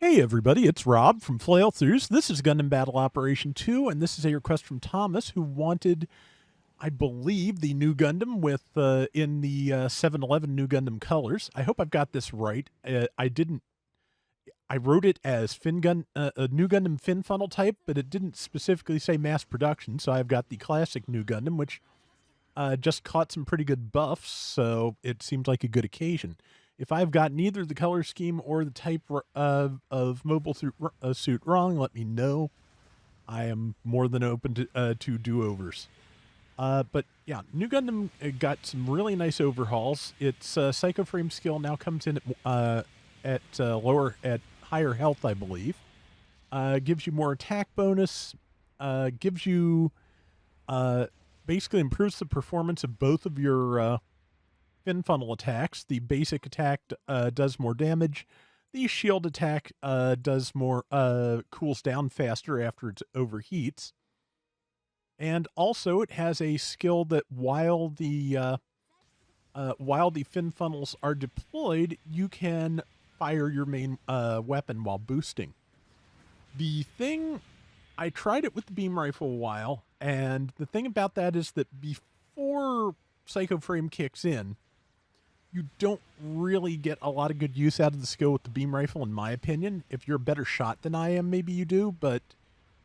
Hey everybody, it's Rob from Flailthroughs. This is Gundam Battle Operation 2, and this is a request from Thomas who wanted, I believe, the new Gundam with in the 711 new Gundam colors. I hope I've got this right. I didn't. I wrote it as a new Gundam fin funnel type, but it didn't specifically say mass production. So I've got the classic new Gundam, which just caught some pretty good buffs, so it seems like a good occasion. If I've got neither the color scheme or the type of mobile suit wrong, let me know. I am more than open to do-overs. But yeah, New Gundam got some really nice overhauls. Its Psycho Frame skill now comes in at higher health, I believe. Gives you more attack bonus. Gives you basically improves the performance of both of your fin funnel attacks. The basic attack does more damage. The shield attack does more cools down faster after it overheats. And also, it has a skill that while the fin funnels are deployed, you can fire your main weapon while boosting. The thing, I tried it with the beam rifle a while, and the thing about that is that before Psycho Frame kicks in, you don't really get a lot of good use out of the skill with the beam rifle, in my opinion. If you're a better shot than I am, maybe you do, but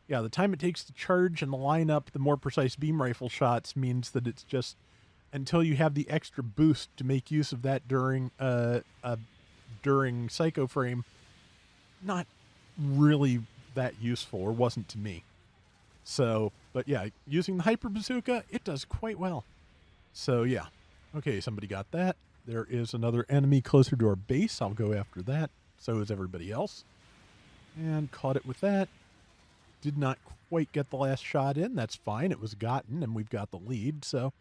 yeah, the time it takes to charge and line up the more precise beam rifle shots means that it's just until you have the extra boost to make use of that during Psycho Frame, not really that useful, or wasn't to me. So, but yeah, using the Hyper Bazooka, it does quite well. So yeah, okay, somebody got that. There is another enemy closer to our base. I'll go after that. So is everybody else. And caught it with that. Did not quite get the last shot in. That's fine. It was gotten, and we've got the lead. So,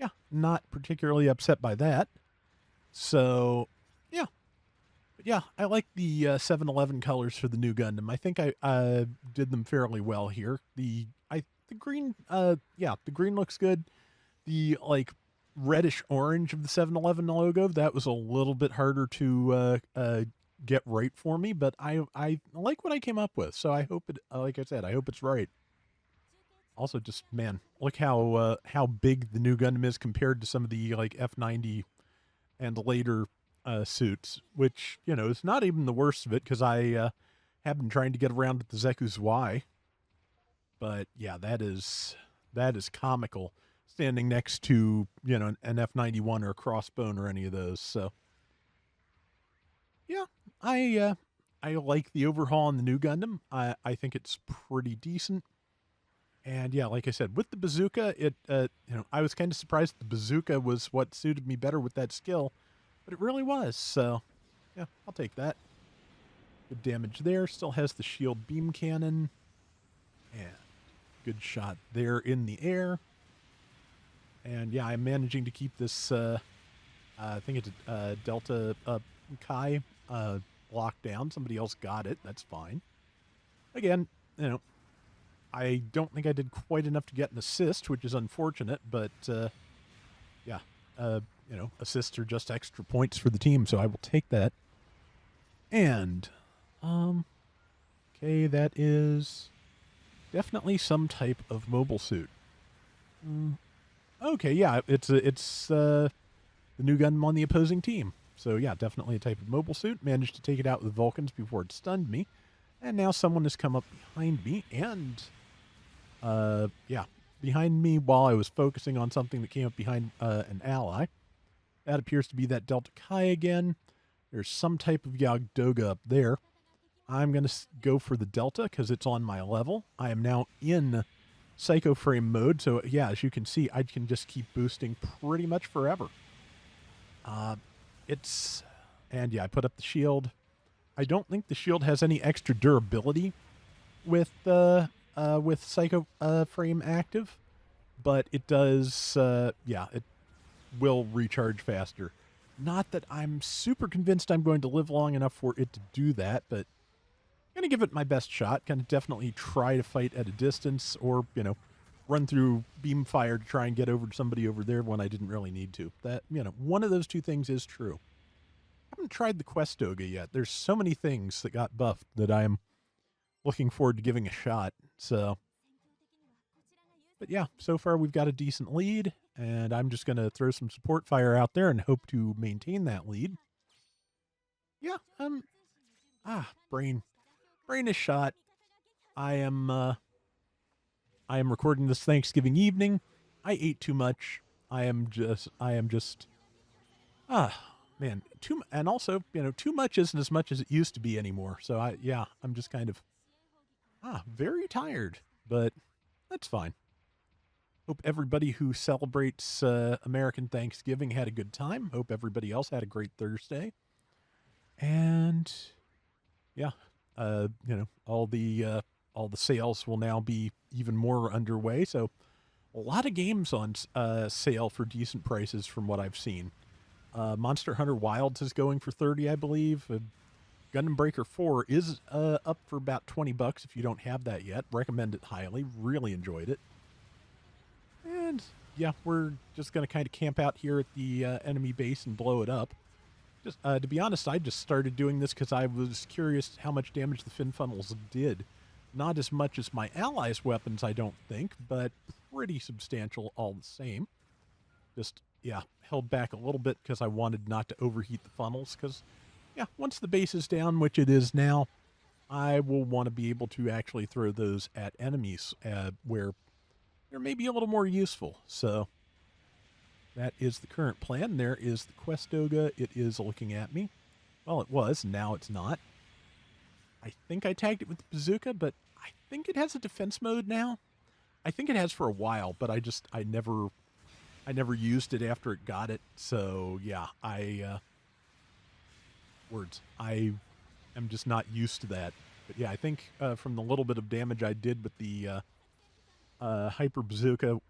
yeah, not particularly upset by that. So, yeah. But yeah, I like the 711 colors for the new Gundam. I think I did them fairly well here. The green, the green looks good. The reddish orange of the 711 logo, that was a little bit harder to get right for me, but I like what I came up with. So I hope it, like I said, I hope it's right. Also, just man, look how big the new Gundam is compared to some of the F90 and later suits, which is not even the worst of it because I have been trying to get around with the Zeku's Y. But yeah, that is comical standing next to an F91 or a Crossbone or any of those. So yeah, I like the overhaul on the new Gundam. I think it's pretty decent. And yeah, like I said, with the bazooka, I was kind of surprised the bazooka was what suited me better with that skill, but it really was. So yeah, I'll take that. Good damage there. Still has the shield beam cannon. And good shot there in the air. And yeah, I'm managing to keep this, I think it's Delta Kai locked down. Somebody else got it. That's fine. Again, I don't think I did quite enough to get an assist, which is unfortunate, but yeah, assists are just extra points for the team, so I will take that. And, okay, that is definitely some type of mobile suit. Okay, yeah, it's the new Gundam on the opposing team. So yeah, definitely a type of mobile suit. Managed to take it out with Vulcans before it stunned me. And now someone has come up behind me and, behind me while I was focusing on something that came up behind an ally. That appears to be that Delta Chi again. There's some type of Yagdoga up there. I'm going to go for the Delta because it's on my level. I am now in Psycho Frame mode, so yeah, as you can see, I can just keep boosting pretty much forever. And yeah, I put up the shield. I don't think the shield has any extra durability with Psycho Frame active, but it does. It will recharge faster. Not that I'm super convinced I'm going to live long enough for it to do that, but I'm going to give it my best shot. Kind of definitely try to fight at a distance, or run through beam fire to try and get over to somebody over there when I didn't really need to. That one of those two things is true. haven't tried the Questoga yet. There's so many things that got buffed that I'm looking forward to giving a shot. So, but yeah, so far we've got a decent lead, and I'm just going to throw some support fire out there and hope to maintain that lead. Yeah, brain is shot. I am I am recording this Thanksgiving evening. I ate too much. I am just man, and also, too much isn't as much as it used to be anymore. So I'm just kind of very tired, but that's fine. Hope everybody who celebrates American Thanksgiving had a good time. Hope everybody else had a great Thursday. And yeah, all the sales will now be even more underway. So a lot of games on sale for decent prices from what I've seen. Monster Hunter Wilds is going for 30, I believe. Gundam Breaker 4 is up for about $20 if you don't have that yet. Recommend it highly. Really enjoyed it. And yeah, we're just going to kind of camp out here at the enemy base and blow it up. Just to be honest, I just started doing this because I was curious how much damage the fin funnels did. Not as much as my allies' weapons, I don't think, but pretty substantial all the same. Just, yeah, held back a little bit because I wanted not to overheat the funnels because, yeah, once the base is down, which it is now, I will want to be able to actually throw those at enemies where they're maybe a little more useful. So that is the current plan. There is the Questoga. It is looking at me. Well, it was. Now it's not. I think I tagged it with the bazooka, but I think it has a defense mode now. I think it has for a while, but I never used it after it got it. So yeah, I am just not used to that. But yeah, I think from the little bit of damage I did with the hyper bazooka,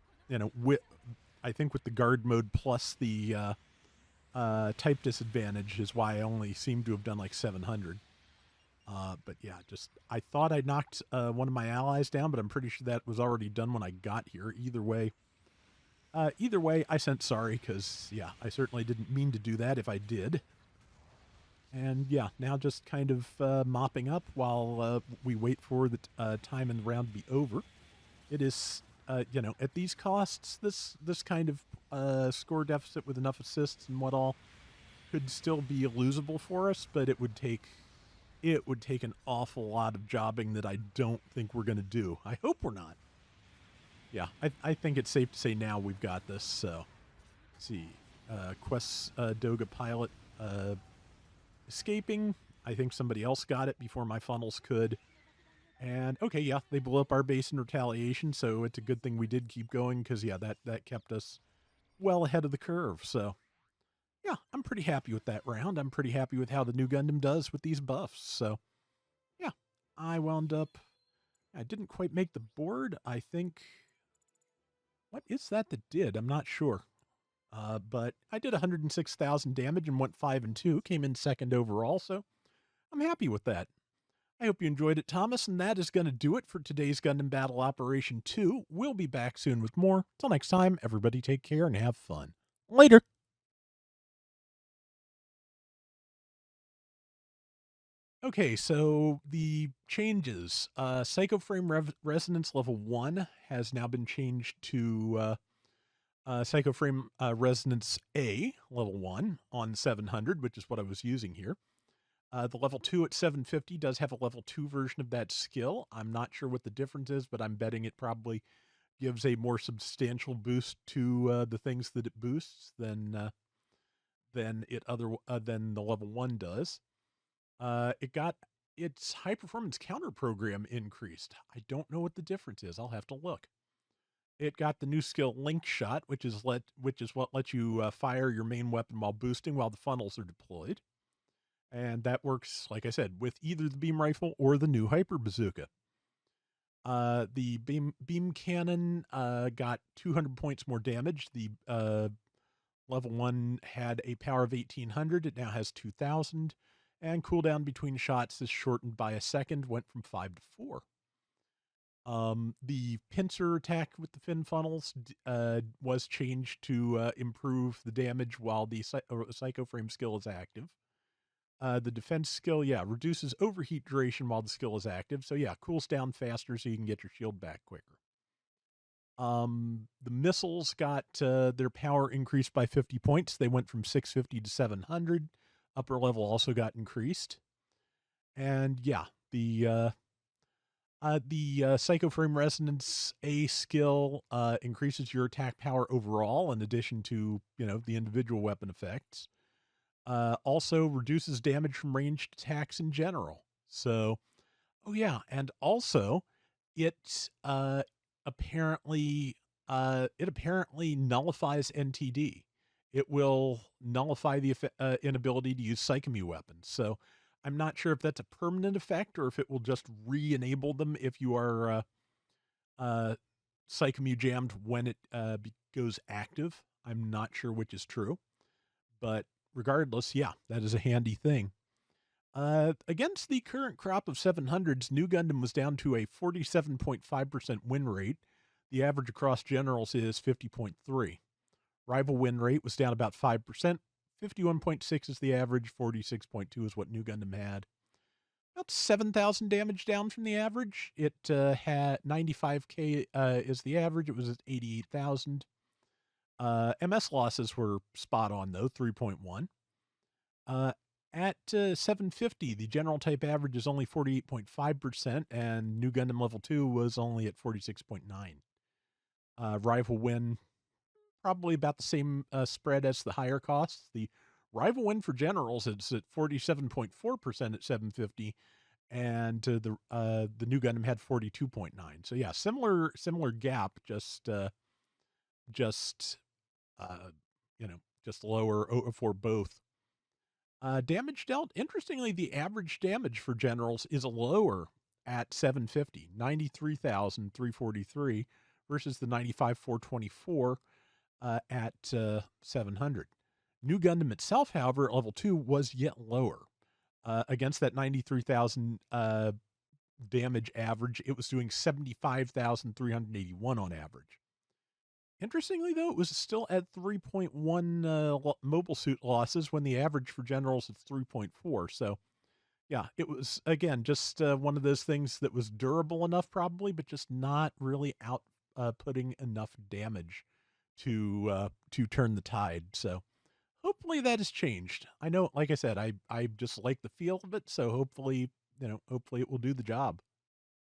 I think with the guard mode plus the type disadvantage is why I only seem to have done like 700. But yeah, just I thought I knocked one of my allies down, but I'm pretty sure that was already done when I got here. Either way, I sent sorry because yeah, I certainly didn't mean to do that if I did. And yeah, now just kind of mopping up while we wait for the time in the round to be over. It is, at these costs, this kind of score deficit with enough assists and what all could still be losable for us, but it would take an awful lot of jobbing that I don't think we're going to do. I hope we're not. Yeah, I think it's safe to say now we've got this. So, let's see, Quest Doga pilot escaping. I think somebody else got it before my funnels could. And okay, yeah, they blew up our base in retaliation, so it's a good thing we did keep going because yeah, that kept us well ahead of the curve. So yeah, I'm pretty happy with that round. I'm pretty happy with how the new Gundam does with these buffs. So yeah, I wound up. I didn't quite make the board. I think. What is that did? I'm not sure. But I did 106,000 damage and went 5-2. Came in second overall, so I'm happy with that. I hope you enjoyed it, Thomas, and that is going to do it for today's Gundam Battle Operation 2. We'll be back soon with more. Till next time, everybody take care and have fun. Later. Okay, so the changes. Psycho Frame Resonance Level 1 has now been changed to Psycho Frame Resonance A, Level 1, on 700, which is what I was using here. The level 2 at 750 does have a level 2 version of that skill. I'm not sure what the difference is, but I'm betting it probably gives a more substantial boost to the things that it boosts than the level 1 does. It got its high performance counter program increased. I don't know what the difference is. I'll have to look. It got the new skill Link Shot, which is what lets you fire your main weapon while boosting while the funnels are deployed. And that works, like I said, with either the beam rifle or the new hyper bazooka. The beam cannon got 200 points more damage. The level 1 had a power of 1800. It now has 2000. And cooldown between shots is shortened by a second, went from 5 to 4. The pincer attack with the fin funnels was changed to improve the damage while the Psycho Frame skill is active. The defense skill, yeah, reduces overheat duration while the skill is active. So yeah, cools down faster so you can get your shield back quicker. The missiles got their power increased by 50 points. They went from 650 to 700. Upper level also got increased. And yeah, the Psycho Frame Resonance A skill increases your attack power overall, in addition to the individual weapon effects. Also reduces damage from ranged attacks in general. So, oh yeah, and also it apparently it apparently nullifies NTD. It will nullify the inability to use Psychomu weapons. So I'm not sure if that's a permanent effect or if it will just re-enable them if you are uh, Psychomu jammed when it goes active. I'm not sure which is true, but regardless, yeah, that is a handy thing. Against the current crop of 700s, New Gundam was down to a 47.5% win rate. The average across generals is 50.3. Rival win rate was down about 5%. 51.6 is the average, 46.2 is what New Gundam had. About 7,000 damage down from the average. It had 95k is the average. It was at 88,000. MS losses were spot on though, 3.1. At 750, the general type average is only 48.5%, and New Gundam Level 2 was only at 46.9. Rival win, probably about the same spread as the higher costs. The rival win for generals is at 47.4% at 750, and the New Gundam had 42.9. So yeah, similar gap, just uh, just lower for both. Damage dealt, interestingly, the average damage for generals is lower at 750, 93,343 versus the 95,424 at 700. New Gundam itself, however, at level 2 was yet lower. Against that 93,000 damage average, it was doing 75,381 on average. Interestingly, though, it was still at 3.1 mobile suit losses when the average for generals is 3.4. So, yeah, it was, again, just one of those things that was durable enough, probably, but just not really putting enough damage to turn the tide. So, hopefully that has changed. I know, like I said, I just like the feel of it. So, hopefully it will do the job.